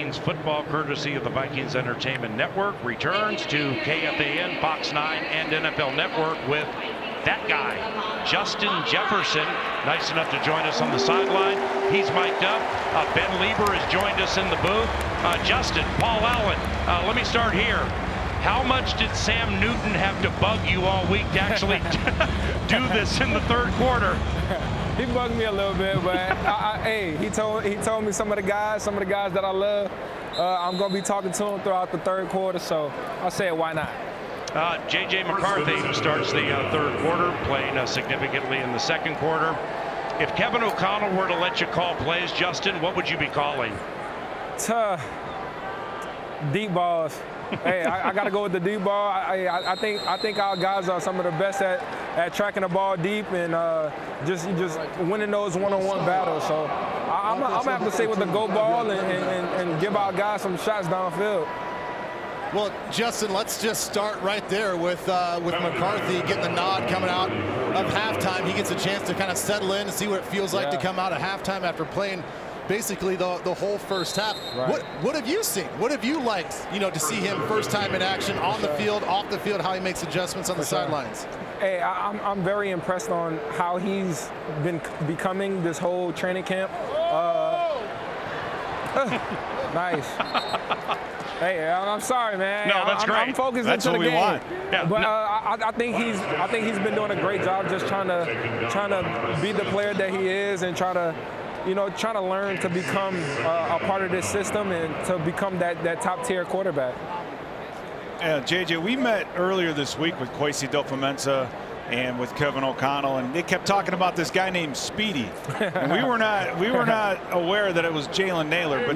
Vikings football, courtesy of the Vikings Entertainment Network, returns to KFAN, Fox 9, and NFL Network with that guy, Justin Jefferson, nice enough to join us on the sideline. He's mic'd up. Ben Lieber has joined us in the booth. Justin, Paul Allen, let me start here. How much did Sam Newton have to bug you all week to actually do this in the third quarter? He bugged me a little bit, but hey, he told me some of the guys that I love, I'm going to be talking to them throughout the third quarter, so I said, why not? J.J. McCarthy starts the third quarter, playing significantly in the second quarter. If Kevin O'Connell were to let you call plays, Justin, what would you be calling? Deep balls. Hey, I got to go with the deep ball. I think our guys are some of the best at tracking the ball deep and just winning those one-on-one battles. So I'm gonna have to say with the go ball and give our guys some shots downfield. Well, Justin, let's just start right there with McCarthy getting the nod coming out of halftime. He gets a chance to kind of settle in and see what it feels like to come out of halftime after playing basically the whole first half. Right. What have you seen? What have you liked, to see him first time in action on the field, off the field, how he makes adjustments on the sidelines? Hey, I'm very impressed on how he's been becoming this whole training camp. Nice. Hey, I'm sorry, man. No, that's great. I'm focused that's into the game. Want. Yeah. But I think he's been doing a great job just trying to be the player that he is and trying to learn to become a part of this system and to become that top tier quarterback. Yeah, JJ, we met earlier this week with Kwesi Dofamensa and with Kevin O'Connell, and they kept talking about this guy named Speedy. And we were not aware that it was Jalen Naylor, but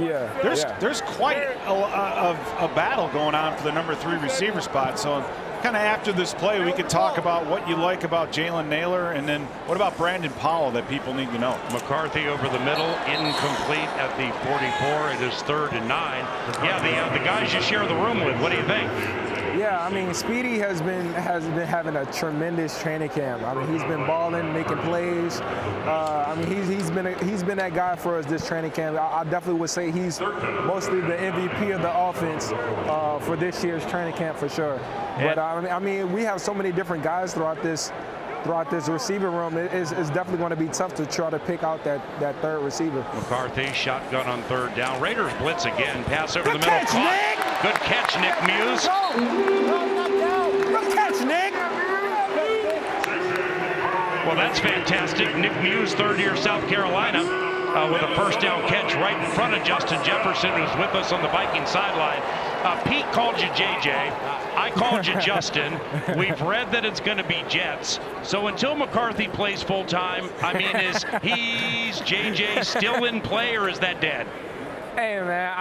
there's quite a battle going on for the number 3 receiver spot. So kind of after this play, we could talk about what you like about Jalen Naylor, and then what about Brandon Powell that people need to know. McCarthy over the middle, incomplete at the 44. It is 3rd and 9. Yeah, the guys you share the room with, what do you think? Yeah, I mean, Speedy has been having a tremendous training camp. I mean, he's been balling, making plays. I mean, he's been that guy for us this training camp. I definitely would say he's mostly the MVP of the offense for this year's training camp for sure. But I mean, we have so many different guys throughout this receiver room. It's definitely going to be tough to try to pick out that third receiver. McCarthy shotgun on 3rd down. Raiders blitz again. Pass over the middle. Catch, Nick! Good catch, Nick Muse. Good catch, Nick! Well, that's fantastic. Nick Muse, 3rd-year South Carolina, with a first down catch right in front of Justin Jefferson, who's with us on the Vikings sideline. Pete called you JJ. I called you Justin. We've read that it's going to be Jets. So until McCarthy plays full-time, I mean, is JJ still in play, or is that dead? Hey, man,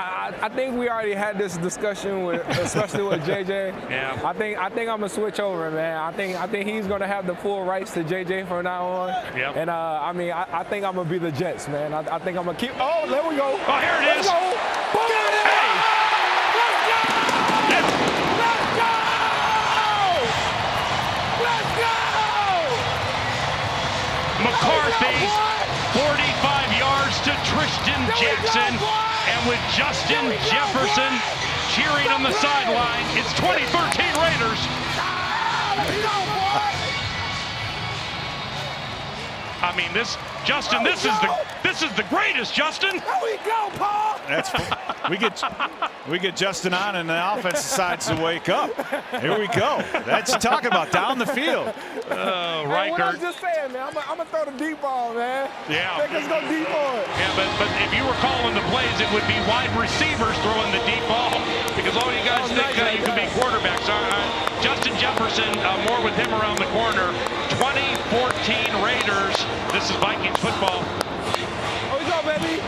I think we already had this discussion especially with JJ. Yeah. I think I'm gonna switch over, man. I think he's gonna have the full rights to JJ from now on. Yep. And I mean, I think I'm gonna be the Jets, man. I think I'm gonna keep. Oh, there we go. Oh, here it is. Let's go. Boom. Hey. Let's go. Let's go. McCarthy, 45 yards to Trishton Jackson. And with Justin Jefferson cheering on the sideline, it's 2013 Raiders. I mean, this is the greatest, Justin. There we go, Paul. We get Justin on, and the offensive side's to wake up. Here we go. That's talking about down the field. Reichert. Hey, what I'm just saying, man. I'm gonna throw the deep ball, man. Yeah. Make us go deep on it. Yeah, but if you were calling the plays, it would be wide receivers throwing the deep ball, because all you guys think you could be quarterbacks. Justin Jefferson, more with him around the corner. 2014 Raiders. This is Vikings football. Oh, we go, baby.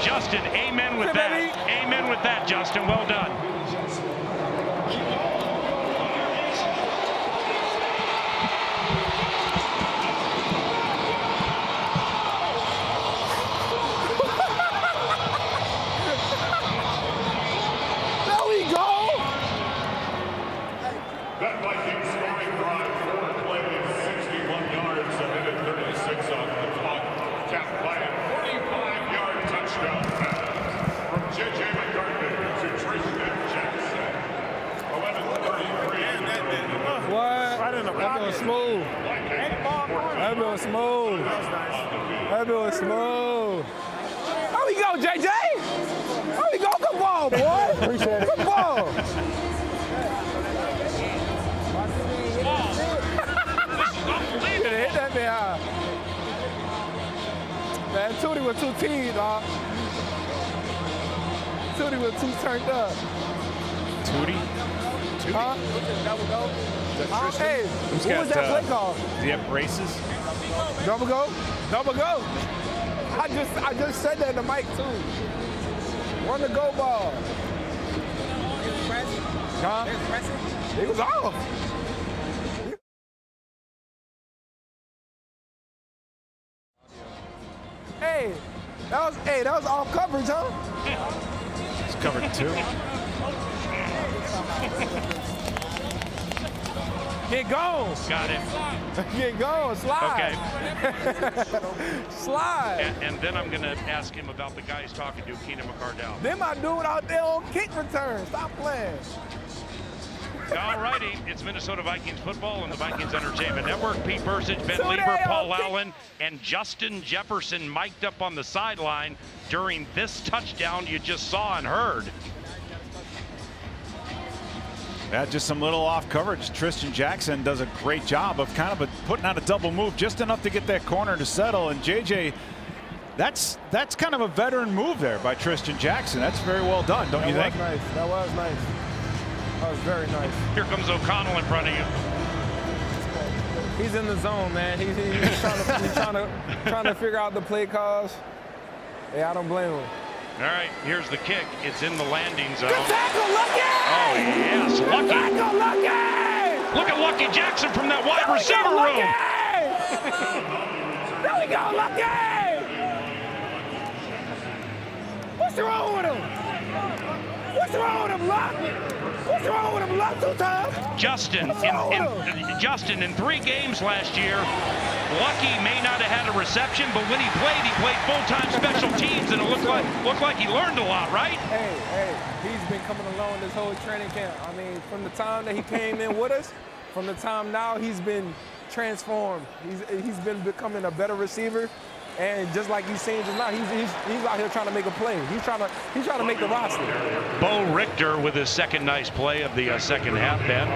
Justin, amen with that. Amen with that, Justin. Well done. There we go. That Vikings scoring drive, 4 plays, 61 yards, a minute 36 on the clock, capped by a 45-yard touchdown pass from J.J. McCarthy to Trishton Jackson. 11:33. What? Right in the pocket. That was smooth. That was smooth. That was smooth. How we go, JJ? How we go? Good ball, boy. Appreciate it. Good ball. Hit that man high. Man, Tootie was too teed, dog. Tootie was too turned up. Tootie? Huh? Hey, what was that play called? Does he have braces? Double go? Double go. I just said that in the mic too. Run the go ball. Huh? He was off. Hey, that was off coverage, huh? It's covered 2. Get going. Got it. Get going. Slide. Okay. Slide. And then I'm going to ask him about the guys talking to Keenan McCardell. Then my dude out there on kick return. Stop playing. All righty, it's Minnesota Vikings football on the Vikings Entertainment Network. Pete Bursich, Ben Today Lieber, Paul on kick. Allen, and Justin Jefferson mic'd up on the sideline during this touchdown you just saw and heard. Yeah, just some little off coverage. Trishton Jackson does a great job of kind of putting out a double move, just enough to get that corner to settle. And JJ, that's kind of a veteran move there by Trishton Jackson. That's very well done, don't you think? That was nice. That was nice. That was very nice. Here comes O'Connell in front of you. He's in the zone, man. He's trying to figure out the play calls. Yeah, I don't blame him. All right, here's the kick. It's in the landing zone. Good tackle, Lucky! Oh, yes, Good Lucky. tackle, Lucky! Look at Lucky Jackson from that wide There we receiver go, room. Lucky! There we go, Lucky! What's wrong with him? What's wrong with him, Luck? What's wrong with him, Luck, 2 times? Justin, in 3 games last year, Lucky may not have had a reception, but when he played full-time special teams, and it looked like he learned a lot, right? Hey, he's been coming along this whole training camp. I mean, from the time that he came in with us, from the time now, he's been transformed. He's been becoming a better receiver, and just like you've seen just now, he's out here trying to make a play. He's trying to make the roster. Bo Richter with his second nice play of the second half, Ben.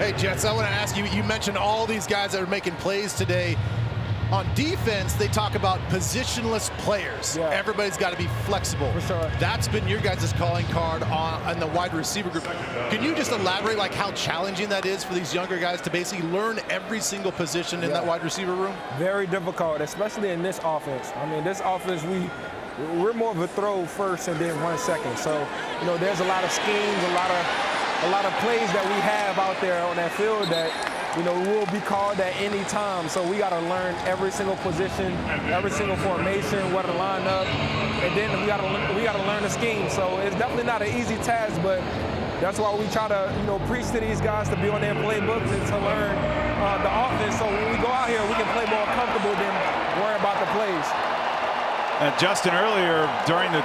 Hey, Jets, I want to ask you, you mentioned all these guys that are making plays today. On defense, they talk about positionless players. Yeah. Everybody's got to be flexible. For sure. That's been your guys' calling card on the wide receiver group. Can you just elaborate like how challenging that is for these younger guys to basically learn every single position in that wide receiver room? Very difficult, especially in this offense. I mean, this offense, we're more of a throw first and then run second. So, you know, there's a lot of schemes, a lot of plays that we have out there on that field that, you know, will be called at any time. So we got to learn every single position, every single formation, where to line up, and then we got to learn the scheme. So it's definitely not an easy task, but that's why we try to, you know, preach to these guys to be on their playbooks and to learn the offense. So when we go out here, we can play more comfortable than worry about the plays. Justin, earlier during the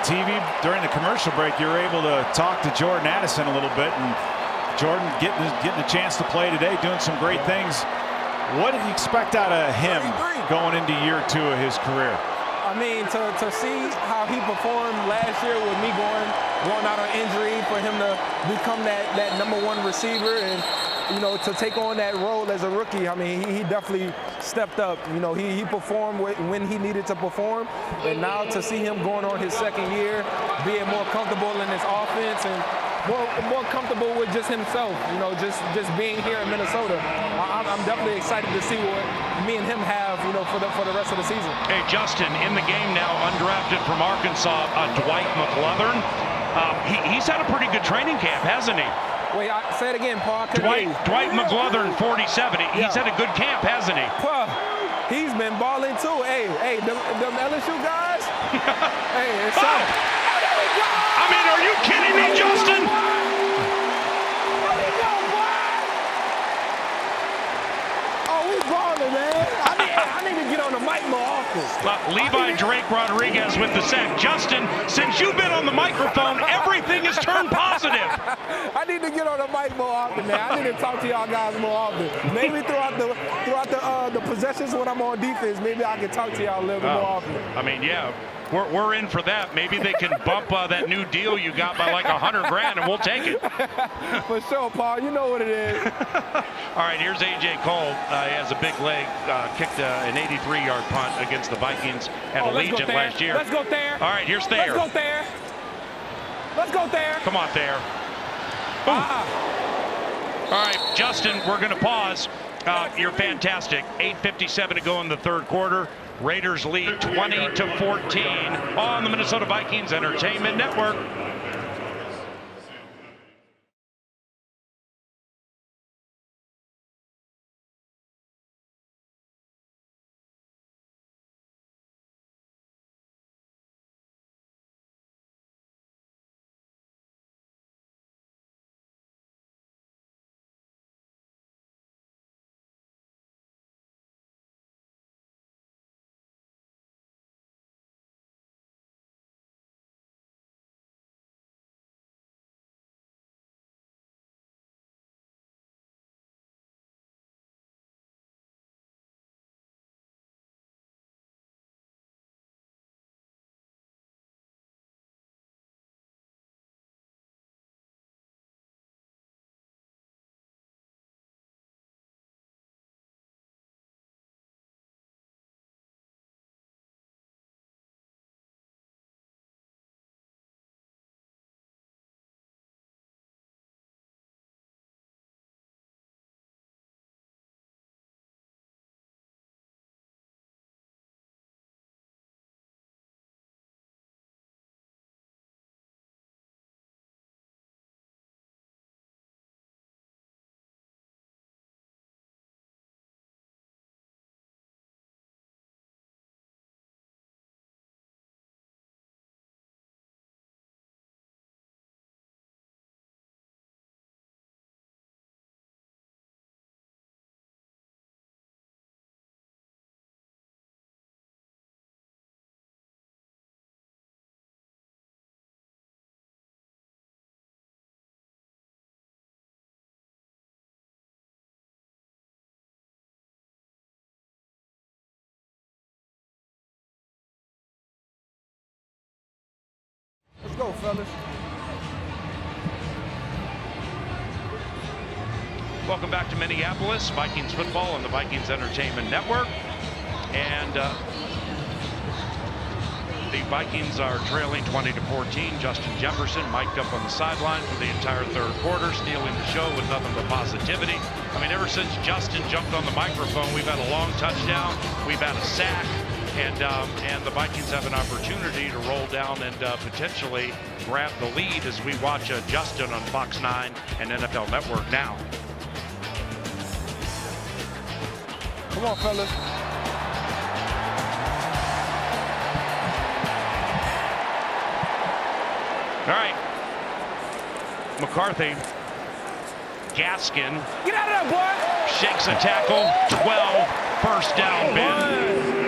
commercial break, you were able to talk to Jordan Addison a little bit, and Jordan getting a chance to play today, doing some great things. What did you expect out of him going into year 2 of his career? I mean, to see how he performed last year with me going out on injury, for him to become that #1 receiver and, you know, to take on that role as a rookie. I mean, he definitely stepped up. You know, he performed when he needed to perform. And now to see him going on his second year, being more comfortable in his offense and more comfortable with just himself, you know, just being here in Minnesota. I'm definitely excited to see what me and him have, you know, for the rest of the season. Hey, Justin, in the game now, undrafted from Arkansas, Dwight McCluthern. He's had a pretty good training camp, hasn't he? Wait, say it again, Paul. Dwight McCluthern, 47. He's had a good camp, hasn't he? Well, he's been balling too. Hey, them LSU guys. Hey, it's up. Oh, there we go. I mean, are you kidding me, Justin? There we go, boy. Levi Drake Rodriguez with the sack. Justin, since you've been on the microphone, everything has turned positive. I need to get on the mic more often, man. I need to talk to y'all guys more often. Maybe throughout the possessions when I'm on defense, maybe I can talk to y'all a little bit more often. I mean, yeah. We're in for that. Maybe they can bump that new deal you got by like $100 grand, and we'll take it. For sure, Paul. You know what it is. All right, here's A.J. Cole. He has a big leg, kicked an 83-yard punt against the Vikings at Allegiant last year. Let's go there. All right, here's Thayer. Let's go there. Let's go there. Come on, Thayer. All right, Justin, we're going to pause. You're fantastic. 8:57 to go in the third quarter. Raiders lead 20-14 on the Minnesota Vikings Entertainment Network. Let's go, fellas. Welcome back to Minneapolis, Vikings football on the Vikings Entertainment Network. And the Vikings are trailing 20-14. Justin Jefferson mic'd up on the sideline for the entire third quarter, stealing the show with nothing but positivity. I mean, ever since Justin jumped on the microphone, we've had a long touchdown, we've had a sack, and the Vikings have an opportunity to roll down and potentially grab the lead as we watch Justin on Fox 9 and NFL Network now. Come on, fellas. All right. McCarthy. Gaskin. Get out of there, boy. Shakes a tackle. 12. First down, Ben.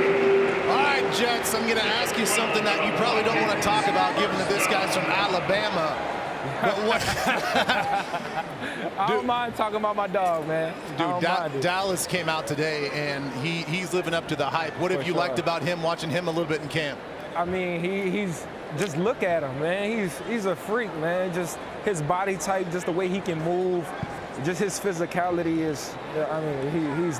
All right, Jets, I'm going to ask you something that you probably don't want to talk about, given that this guy's from Alabama. But what? I don't mind talking about my dog, man. Dude, Dallas came out today, and he's living up to the hype. What have you liked about him, watching him a little bit in camp? I mean, he's just look at him, man. He's a freak, man. Just his body type, just the way he can move, just his physicality is. I mean, he's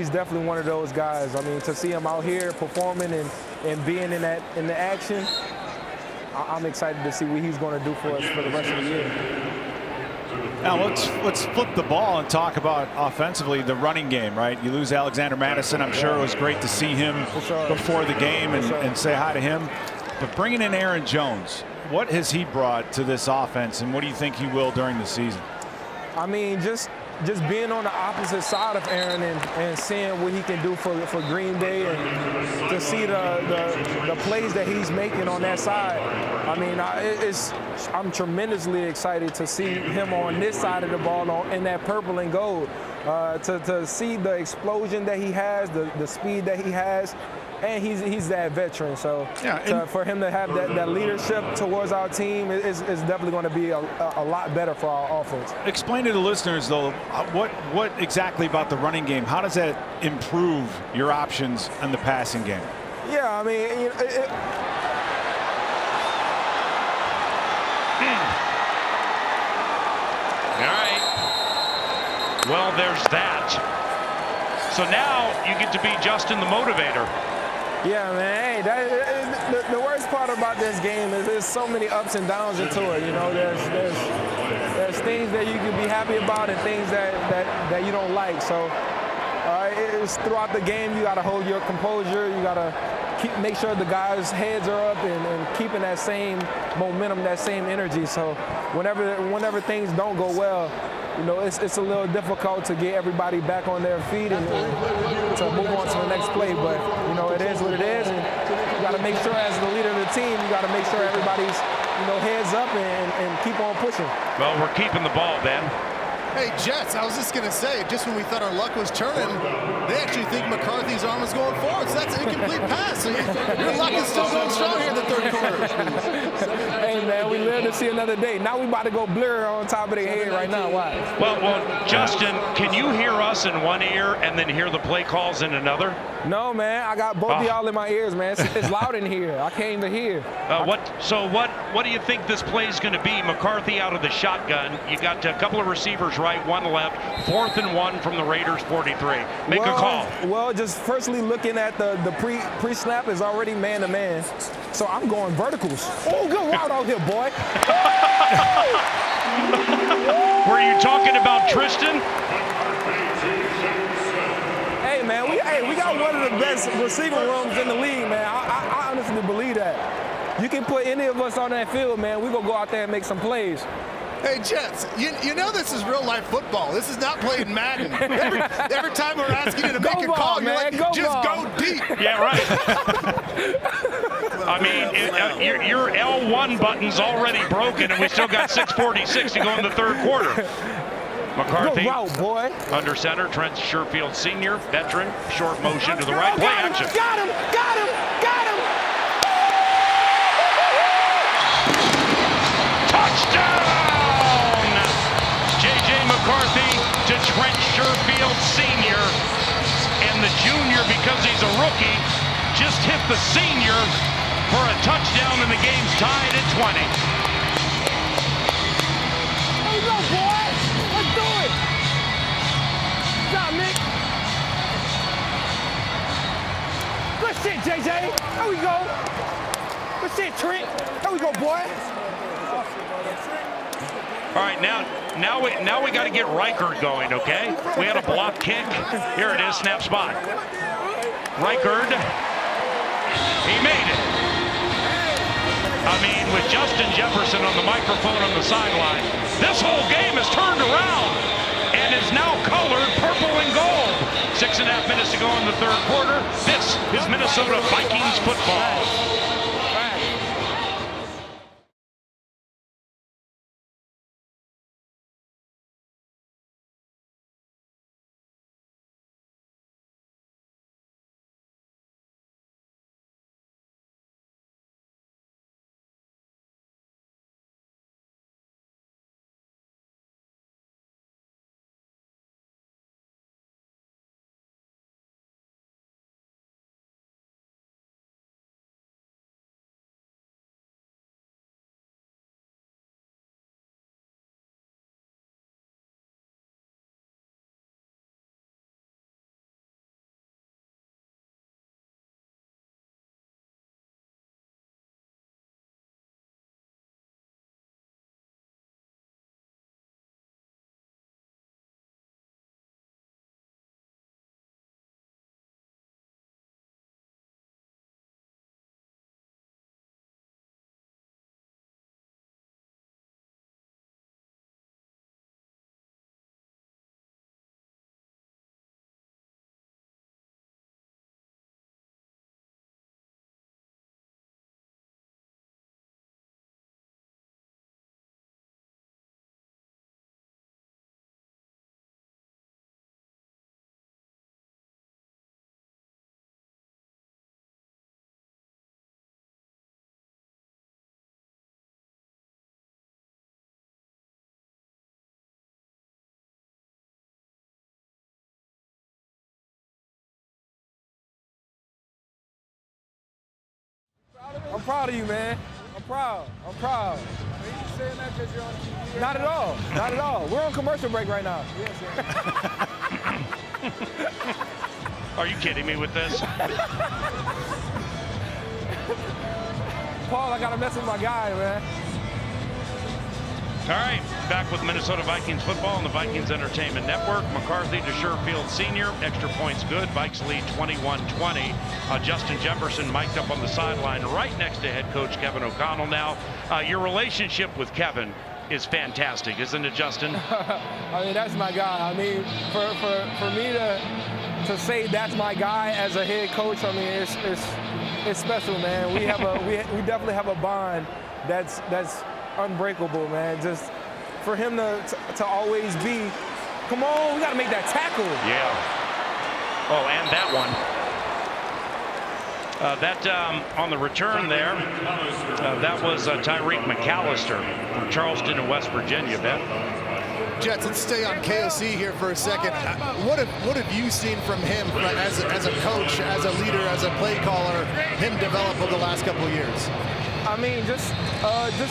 definitely one of those guys. I mean, to see him out here performing and being in the action, I'm excited to see what he's going to do for us for the rest of the year. Now let's flip the ball and talk about offensively the running game, right? You lose Alexander Madison. I'm sure it was great to see him before the game and say hi to him. But bringing in Aaron Jones, what has he brought to this offense, and what do you think he will during the season? I mean, just being on the opposite side of Aaron and seeing what he can do for Green Bay, and to see the plays that he's making on that side. I mean, I'm tremendously excited to see him on this side of the ball in that purple and gold. To see the explosion that he has, the speed that he has, and he's that veteran. So for him to have that leadership towards our team is definitely going to be a lot better for our offense. Explain to the listeners, though, what exactly about the running game? How does that improve your options in the passing game? Yeah, I mean, All right. Well, there's that. So now you get to be Justin the motivator. Yeah, man. Hey, the worst part about this game is there's so many ups and downs into it. You know, there's things that you can be happy about and things that you don't like. So it's throughout the game you got to hold your composure. You got to make sure the guys' heads are up and keeping that same momentum, that same energy. So whenever things don't go well, you know, it's a little difficult to get everybody back on their feet and to move on to the next play. But, you know, it is what it is. And you got to make sure as the leader of the team, you got to make sure everybody's, you know, heads up and keep on pushing. Well, we're keeping the ball, Ben. Hey, Jets, I was just going to say, just when we thought our luck was turning, they actually think McCarthy's arm is going forward, so that's an incomplete pass. So your luck is still going strong here in the third quarter. Hey, man, we live to see another day. Now we about to go blur on top of their head right now. Why? Well, Justin, can you hear us in one ear and then hear the play calls in another? No, man. I got both of y'all in my ears, man. It's loud in here. I can't even hear. What do you think this play is going to be? McCarthy out of the shotgun. You got a couple of receivers right, one left. 4th and 1 from the Raiders 43. Make a call. Well, just firstly looking at the pre-snap is already man-to-man. So I'm going verticals. Oh, good route out here, boy. Were you talking about Trishton? Hey, man, we got one of the best receiving rooms in the league, man. I honestly believe that. You can put any of us on that field, man. We're going to go out there and make some plays. Hey, Jets, you know this is real-life football. This is not playing Madden. Every time we're asking you to make a call, you're like, just go deep. Yeah, right. I mean, your L1 button's already broken, and we still got 6:46 to go in the third quarter. McCarthy, route, boy. Under center, Trent Sherfield Sr., veteran, short motion to the right, play action. Got him! Touchdown! McCarthy to Trent Sherfield Sr. And the junior, because he's a rookie, just hit the senior for a touchdown, and the game's tied at 20. There you go, boy. Let's do it. Good job, Nick. Good shit, JJ. There we go. Good shit, Trent. There we go, boy. All right, now we got to get Reichard going, okay? We had a block kick. Here it is, snap spot. Reichard, he made it. I mean, with Justin Jefferson on the microphone on the sideline, this whole game has turned around and is now colored purple and gold. 6.5 minutes to go in the third quarter. This is Minnesota Vikings football. proud of you, man. I'm proud. I'm proud. Are you just saying that because you're on TV? Not at all. Not at all. We're on commercial break right now. Yes, Are you kidding me with this? Paul, I got to mess with my guy, man. All right, back with Minnesota Vikings football on the Vikings Entertainment Network. McCarthy to Sherfield Sr. Extra points good. Vikes lead 21-20. Justin Jefferson mic'd up on the sideline right next to head coach Kevin O'Connell now. Your relationship with Kevin is fantastic, isn't it, Justin? I mean, that's my guy. I mean, for me to say that's my guy as a head coach, I mean, it's special, man. We definitely have a bond that's unbreakable, man. Just for him to always be, come on, we got to make that tackle. Yeah. Oh, and that one. On the return there, that was Tyreek McAllister from Charleston in West Virginia, Ben. Jets, let's stay on KOC here for a second. What have you seen from him as a coach, as a leader, as a play caller, him develop over the last couple of years? I mean, just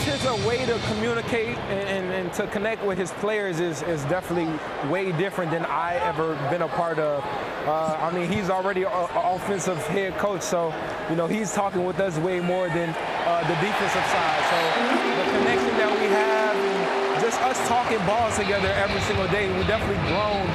his way to communicate and to connect with his players is definitely way different than I ever been a part of. I mean, he's already an offensive head coach, so you know he's talking with us way more than the defensive side. So the connection that we have, and just us talking balls together every single day, we definitely grown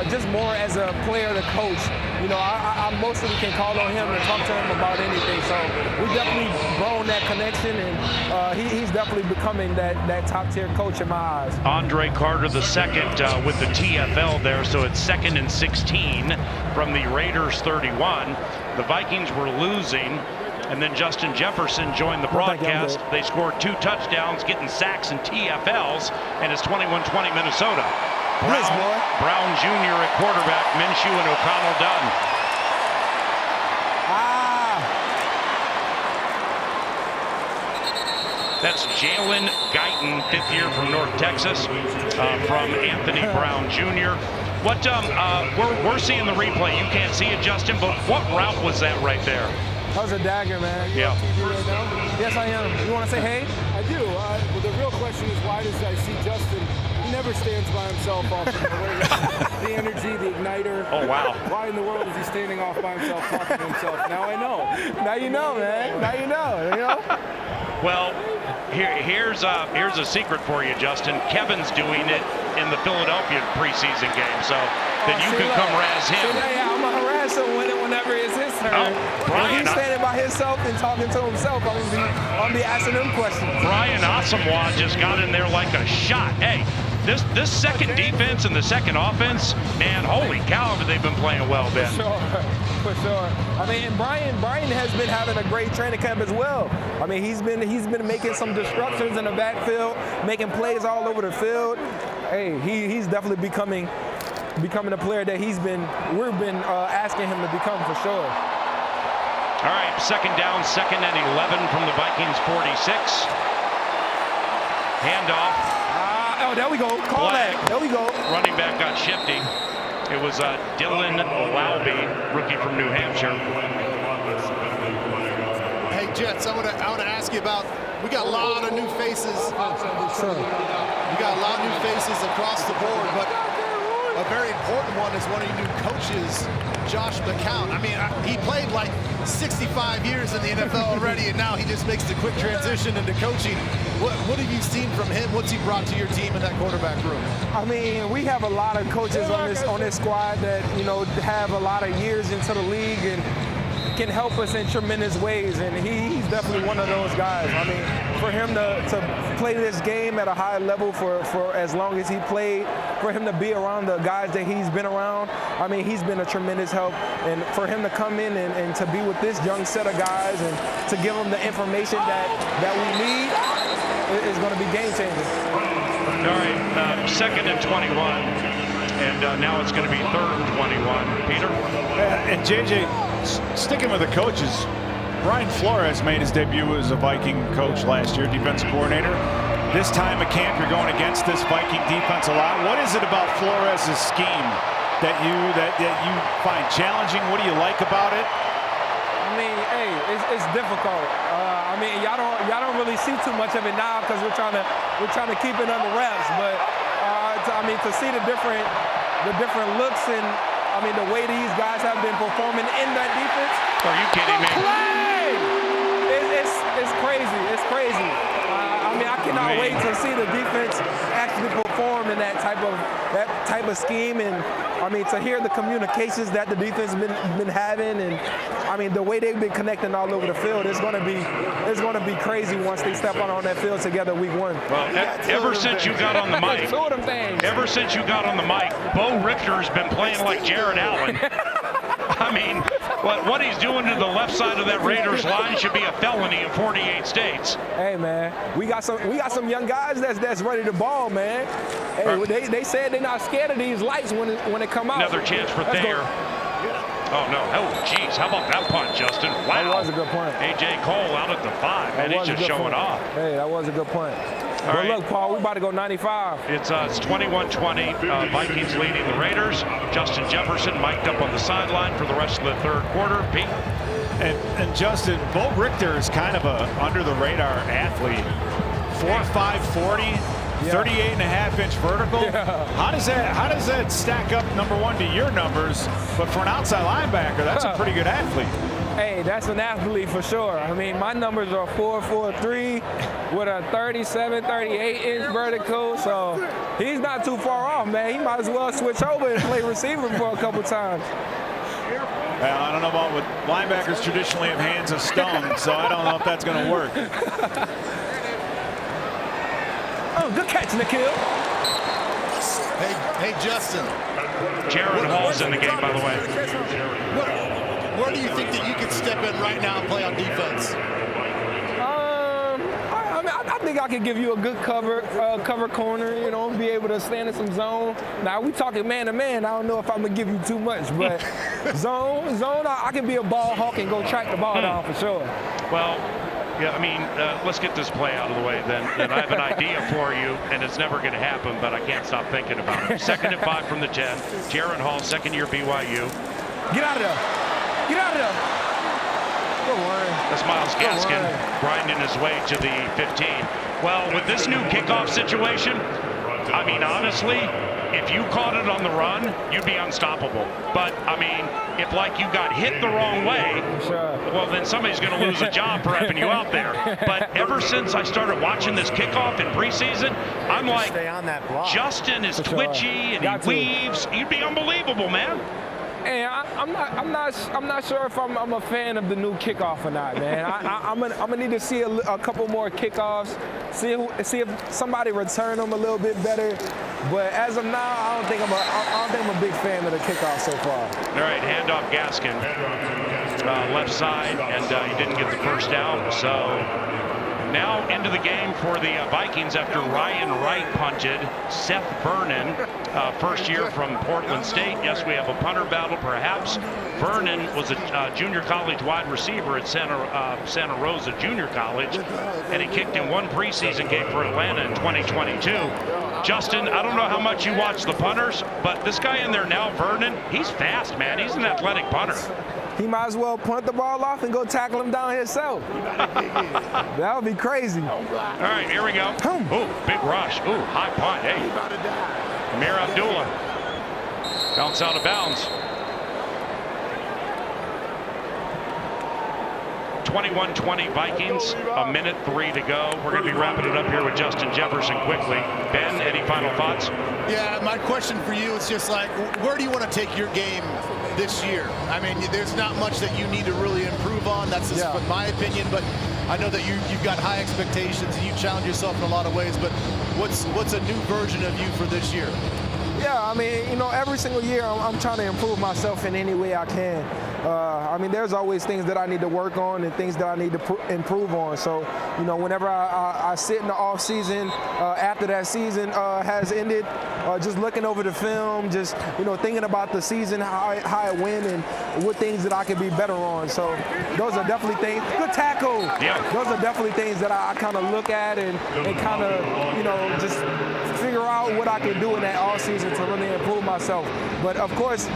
just more as a player to coach. You know, I mostly can call on him and talk to him about anything. So we definitely grown that connection, and he's definitely becoming that top-tier coach in my eyes. Andre Carter II with the TFL there, so it's 2nd and 16 from the Raiders 31. The Vikings were losing, and then Justin Jefferson joined the broadcast. They scored 2 touchdowns, getting sacks and TFLs, and it's 21-20 Minnesota. Brown Jr. at quarterback, Minshew and O'Connell done. That's Jalen Guyton, 5th year from North Texas, from Anthony Brown Jr. What we're seeing the replay. You can't see it, Justin, but what route was that right there? That was a dagger, man. Yeah. TV right now? Yes, I am. You want to say hey? I do. Well, the real question is, why does I see Justin? He never stands by himself off the energy, the igniter. Oh, wow. Why in the world is he standing off by himself, talking to himself? Now I know. Now you know, man. Now you know. Well, here's a secret for you, Justin. Kevin's doing it in the Philadelphia preseason game, so then you can come razz him. Yeah, I'm gonna harass him whenever it's his turn. When he's standing by himself and talking to himself, I'm gonna be asking him questions. Brian Asamoah just got in there like a shot. Hey, this second defense and the second offense, man, holy cow, have they been playing well, Ben. For sure. I mean, and Brian has been having a great training camp as well. I mean, he's been making some disruptions in the backfield, making plays all over the field. Hey, he's definitely becoming a player that we've been asking him to become for sure. All right, 2nd down, 2nd and 11 from the Vikings 46. Handoff. Oh, there we go. Call that. There we go. Running back got shifty. It was Dylan Lowby, rookie from New Hampshire. Hey, Jets, I want to ask you about, we got a lot of new faces. We got a lot of new faces across the board, but a very important one is one of your new coaches, Josh McCown. I mean, he played like 65 years in the NFL already, and now he just makes the quick transition into coaching. What have you seen from him? What's he brought to your team in that quarterback room? I mean, we have a lot of coaches on this squad that, you know, have a lot of years into the league and can help us in tremendous ways, and he's definitely one of those guys. I mean, for him to play this game at a high level for as long as he played, for him to be around the guys that he's been around, I mean, he's been a tremendous help. And for him to come in and to be with this young set of guys and to give them the information that we need is going to be game-changing. All right, 2nd and 21, and now it's going to be 3rd and 21. Peter? And JJ, sticking with the coaches, Brian Flores made his debut as a Viking coach last year, defensive coordinator. This time at camp, you're going against this Viking defense a lot. What is it about Flores' scheme that you find challenging? What do you like about it? I mean, hey, it's difficult. I I mean, y'all don't really see too much of it now because we're trying to keep it under wraps. But I mean, to see the different looks and I mean the way these guys have been performing in that defense. Are you kidding me? It's crazy. It's crazy. I mean, I cannot wait to see the defense actually perform in that type of scheme, and I mean to hear the communications that the defense been having, and I mean the way they've been connecting all over the field. It's gonna be crazy once they step on that field together week 1. Well, ever since you got on the mic, Bo Richter's been playing like Jared Allen. I mean, what he's doing to the left side of that Raiders line should be a felony in 48 states. Hey man, we got some young guys that's ready to ball, man. Hey, they said they're not scared of these lights when it come out. Another chance for Thayer. Oh no! Oh geez, how about that punt, Justin? Wow, that was a good punt. AJ Cole out at the 5, and he's just showing off. Hey, that was a good punt. All right. Look, Paul, we about to go 95. It's 21-20. Vikings leading the Raiders. Justin Jefferson mic'd up on the sideline for the rest of the third quarter. Pete. And Justin, Bo Richter is kind of a under-the-radar athlete. 4'5", 40, 38.5-inch vertical. Yeah. How does that stack up, number one, to your numbers? But for an outside linebacker, that's a pretty good athlete. Hey, that's an athlete for sure. I mean, my numbers are 4'3" with a 37, 38-inch vertical. So he's not too far off, man. He might as well switch over and play receiver for a couple times. Well, I don't know about what linebackers traditionally have hands of stone, so I don't know if that's going to work. Oh, good catch, Nikhil. Hey, Justin. Jaron Hall's in the game, by the way. Where do you think that you could step in right now and play on defense? I think I could give you a good cover corner, you know, be able to stand in some zone. Now, we talking man-to-man. I don't know if I'm going to give you too much, but zone, I can be a ball hawk and go track the ball down for sure. Well, yeah, I mean, let's get this play out of the way then. And I have an idea for you, and it's never going to happen, but I can't stop thinking about it. 2nd and 5 from the 10. Jaron Hall, second-year BYU. Get out of there. Get out of there. That's Myles Gaskin grinding his way to the 15. Well, with this new kickoff situation, I mean, honestly, if you caught it on the run, you'd be unstoppable. But, I mean, if, like, you got hit the wrong way, well, then somebody's going to lose a job for having you out there. But ever since I started watching this kickoff in preseason, I'm like, Justin is twitchy and he weaves. You'd be unbelievable, man. Hey, I'm not sure if I'm a fan of the new kickoff or not, man. I'm gonna need to see a couple more kickoffs, see if somebody return them a little bit better. But as of now, I don't think I'm a big fan of the kickoff so far. All right, handoff Gaskin, left side, and he didn't get the first down. So now into the game for the Vikings after Ryan Wright punted. Seth Vernon, first year from Portland State. Yes, we have a punter battle, perhaps. Vernon was a junior college wide receiver at Santa Rosa Junior College, and he kicked in one preseason game for Atlanta in 2022. Justin, I don't know how much you watch the punters, but this guy in there now, Vernon, he's fast, man. He's an athletic punter. He might as well punt the ball off and go tackle him down himself. That would be crazy. All right, here we go. Oh, big rush. Oh, high punt. Hey, Amir Abdullah. Bounce out of bounds. 21-20 Vikings, a minute 3 to go. We're going to be wrapping it up here with Justin Jefferson quickly. Ben, any final thoughts? Yeah, my question for you is just like, where do you want to take your game this year? I mean, there's not much that you need to really improve on. That's just my opinion, but I know that you've got high expectations and you challenge yourself in a lot of ways, but what's a new version of you for this year? Yeah, I mean, you know, every single year I'm trying to improve myself in any way I can. I mean, there's always things that I need to work on and things that I need to improve on. So, you know, whenever I sit in the off season, after that season has ended, just looking over the film, just, you know, thinking about the season, how it went and what things that I could be better on. So those are definitely things. Good tackle. Yeah. Those are definitely things that I kind of look at and kind of, you know, just figure out what I can do in that offseason to really improve myself. But of course,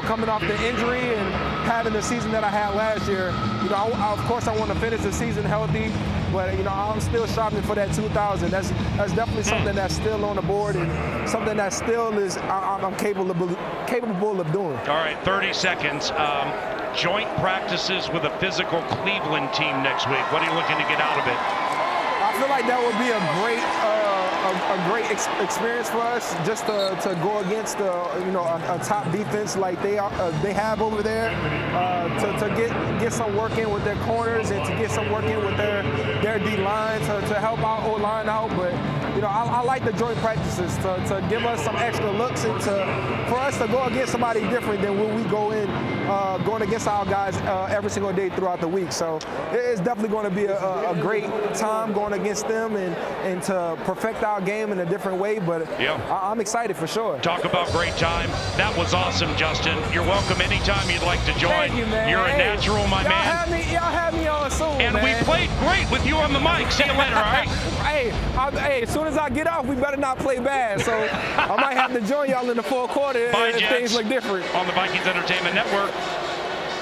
coming off the injury and having the season that I had last year, of course I want to finish the season healthy. But I'm still striving for that 2,000. That's definitely something that's still on the board and something that still is I'm capable of doing. All right, 30 seconds. Joint practices with a physical Cleveland team next week. What are you looking to get out of it? I feel like that would be a great experience for us, just to go against a top defense like they have over there, to get some work in with their corners and to get some work in with their D line to help our O line out. But I like the joint practices to give us some extra looks and for us to go against somebody different than when we go in going against our guys every single day throughout the week. So it's definitely going to be a great time going against them and to perfect our game in a different way. But I'm excited for sure. Talk about great time. That was awesome, Justin. You're welcome anytime you'd like to join. Thank you, man. You're a natural, my man. Y'all have me on soon, and man. we played great with you on the mic. See you later, all right? Hey, as soon as I get off, we better not play bad. So I might have to join y'all in the fourth quarter if things look different. On the Vikings Entertainment Network.